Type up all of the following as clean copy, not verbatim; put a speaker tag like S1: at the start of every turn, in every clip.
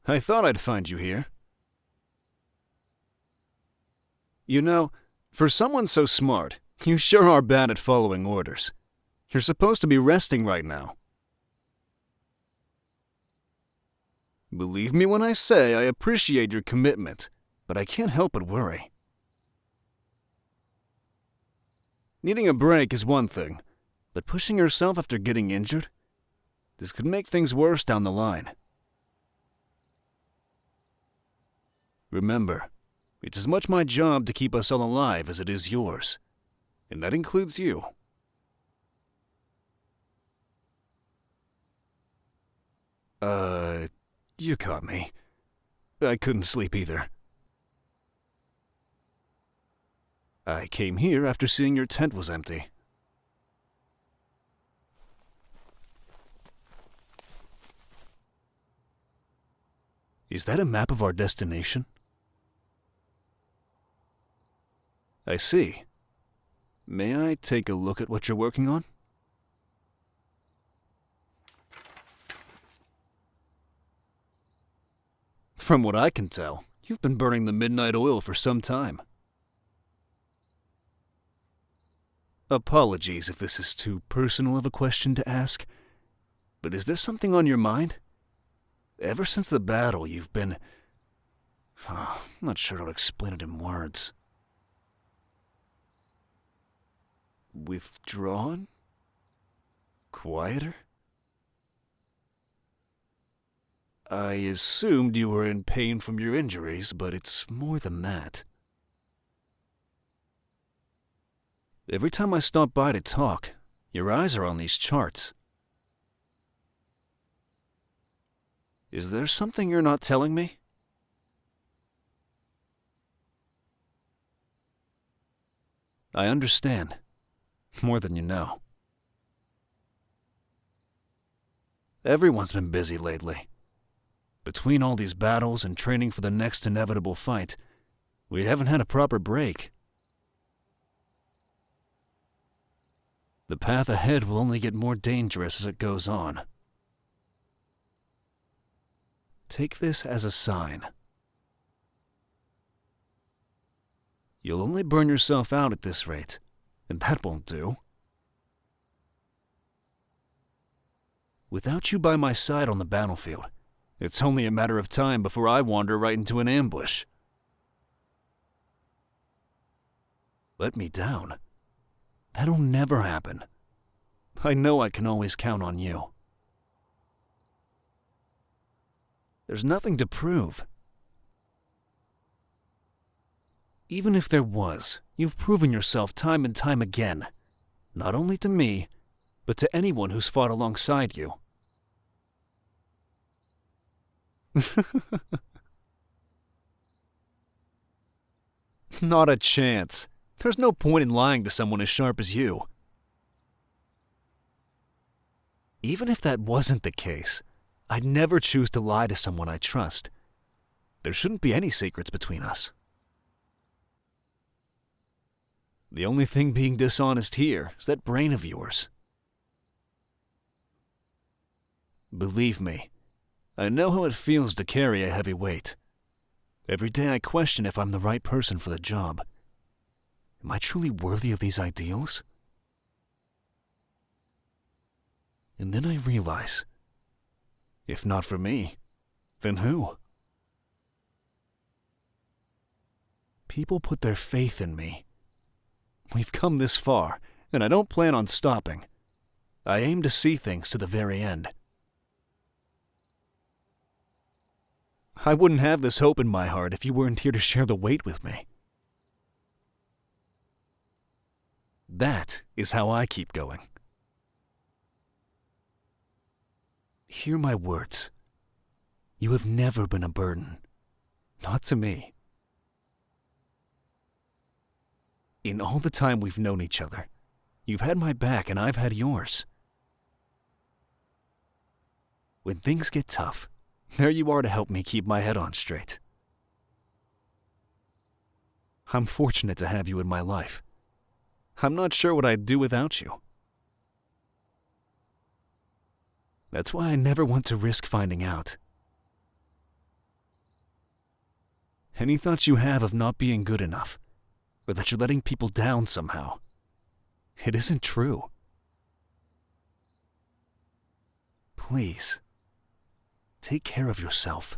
S1: I thought I'd find you here. You know, for someone so smart, you sure are bad at following orders. You're supposed to be resting right now. Believe me when I say I appreciate your commitment, but I can't help but worry. Needing a break is one thing, but pushing yourself after getting injured? This could make things worse down the line. Remember, it's as much my job to keep us all alive as it is yours, and that includes you. You caught me. I couldn't sleep either. I came here after seeing your tent was empty. Is that a map of our destination? I see. May I take a look at what you're working on? From what I can tell, you've been burning the midnight oil for some time. Apologies if this is too personal of a question to ask, but is there something on your mind? Ever since the battle, you've been... I'm not sure how to explain it in words. Withdrawn? Quieter? I assumed you were in pain from your injuries, but it's more than that. Every time I stop by to talk, your eyes are on these charts. Is there something you're not telling me? I understand. More than you know. Everyone's been busy lately. Between all these battles and training for the next inevitable fight, we haven't had a proper break. The path ahead will only get more dangerous as it goes on. Take this as a sign. You'll only burn yourself out at this rate, and that won't do. Without you by my side on the battlefield, it's only a matter of time before I wander right into an ambush. Let me down? That'll never happen. I know I can always count on you. There's nothing to prove. Even if there was, you've proven yourself time and time again, not only to me, but to anyone who's fought alongside you. Not a chance. There's no point in lying to someone as sharp as you. Even if that wasn't the case, I'd never choose to lie to someone I trust. There shouldn't be any secrets between us. The only thing being dishonest here is that brain of yours. Believe me, I know how it feels to carry a heavy weight. Every day I question if I'm the right person for the job. Am I truly worthy of these ideals? And then I realize, if not for me, then who? People put their faith in me. We've come this far, and I don't plan on stopping. I aim to see things to the very end. I wouldn't have this hope in my heart if you weren't here to share the weight with me. That is how I keep going. Hear my words. You have never been a burden. Not to me. In all the time we've known each other, you've had my back and I've had yours. When things get tough, there you are to help me keep my head on straight. I'm fortunate to have you in my life. I'm not sure what I'd do without you. That's why I never want to risk finding out. Any thoughts you have of not being good enough, or that you're letting people down somehow, it isn't true. Please, take care of yourself.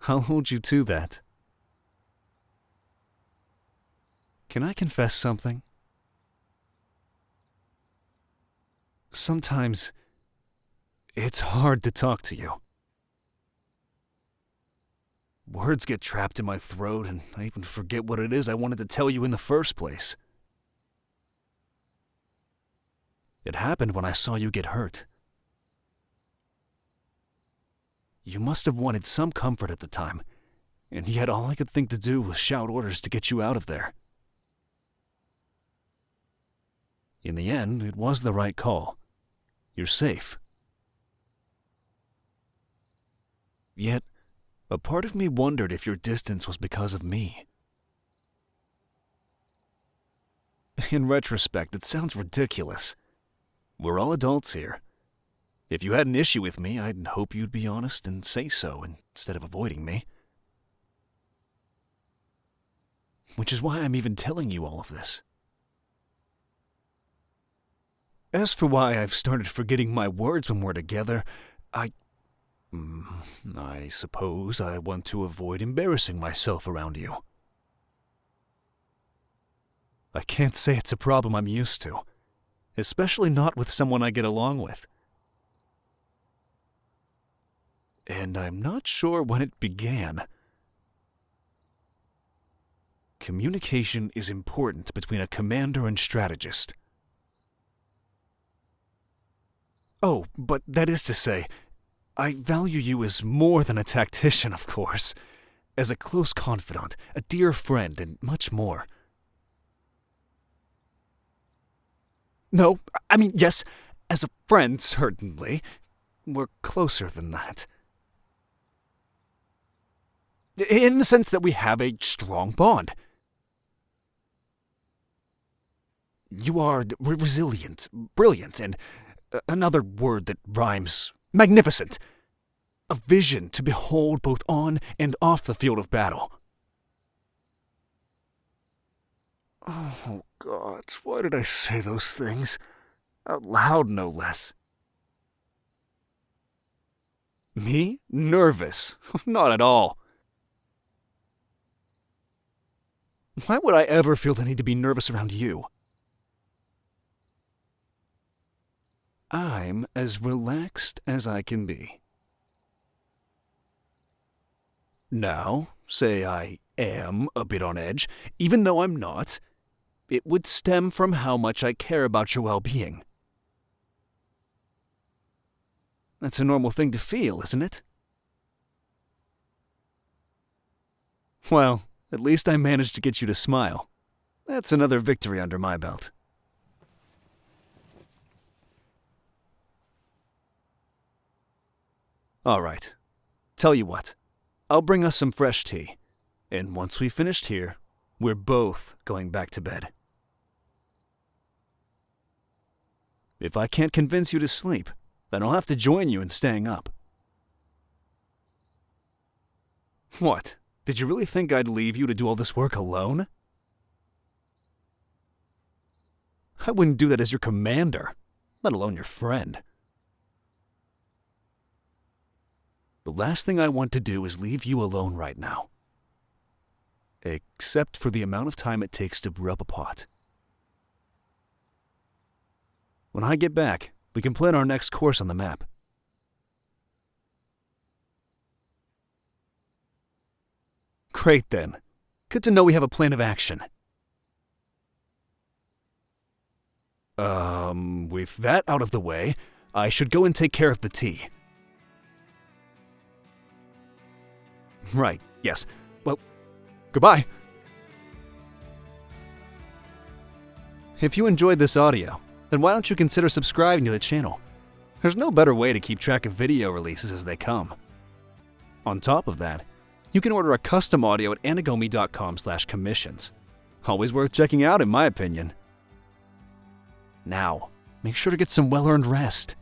S1: I'll hold you to that. Can I confess something? Sometimes, it's hard to talk to you. Words get trapped in my throat, and I even forget what it is I wanted to tell you in the first place. It happened when I saw you get hurt. You must have wanted some comfort at the time, and yet all I could think to do was shout orders to get you out of there. In the end, it was the right call. You're safe. Yet, a part of me wondered if your distance was because of me. In retrospect, it sounds ridiculous. We're all adults here. If you had an issue with me, I'd hope you'd be honest and say so instead of avoiding me. Which is why I'm even telling you all of this. As for why I've started forgetting my words when we're together, I suppose I want to avoid embarrassing myself around you. I can't say it's a problem I'm used to, especially not with someone I get along with. And I'm not sure when it began. Communication is important between a commander and strategist. Oh, but that is to say, I value you as more than a tactician, of course. As a close confidant, a dear friend, and much more. No, I mean, yes, as a friend, certainly. We're closer than that. In the sense that we have a strong bond. You are resilient, brilliant, and another word that rhymes, magnificent. A vision to behold both on and off the field of battle. Oh, God, why did I say those things? Out loud, no less. Me? Nervous? Not at all. Why would I ever feel the need to be nervous around you? I'm as relaxed as I can be. Now, say I am a bit on edge, even though I'm not, it would stem from how much I care about your well-being. That's a normal thing to feel, isn't it? Well, at least I managed to get you to smile. That's another victory under my belt. All right. Tell you what. I'll bring us some fresh tea. And once we've finished here, we're both going back to bed. If I can't convince you to sleep, then I'll have to join you in staying up. What? Did you really think I'd leave you to do all this work alone? I wouldn't do that as your commander, let alone your friend. The last thing I want to do is leave you alone right now. Except for the amount of time it takes to brew up a pot. When I get back, we can plan our next course on the map. Great then. Good to know we have a plan of action. With that out of the way, I should go and take care of the tea. Right, yes. Well, goodbye. If you enjoyed this audio, then why don't you consider subscribing to the channel? There's no better way to keep track of video releases as they come. On top of that, you can order a custom audio at anigomi.com/commissions. Always worth checking out in my opinion. Now, make sure to get some well-earned rest.